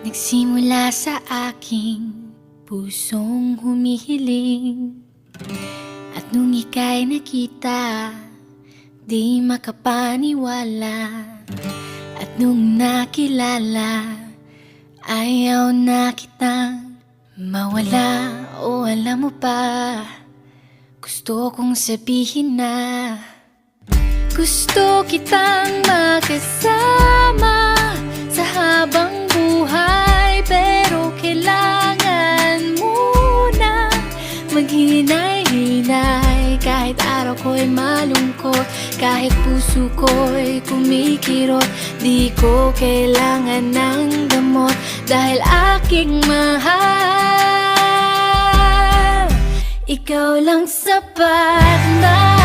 Nagsimula sa aking pusong humihiling, at nung ika'y nakita, di makapaniwala. At nung nakilala, ayaw na kitang mawala. O alam mo ba, gusto kong sabihin na gusto kitang makasama sa habang buhay. Pero kailangan muna maghinay-hinay. Kahit araw ko'y malungkot, kahit puso ko'y kumikirot, di ko kailangan ng gamot dahil aking mahal. Ikaw lang sapat na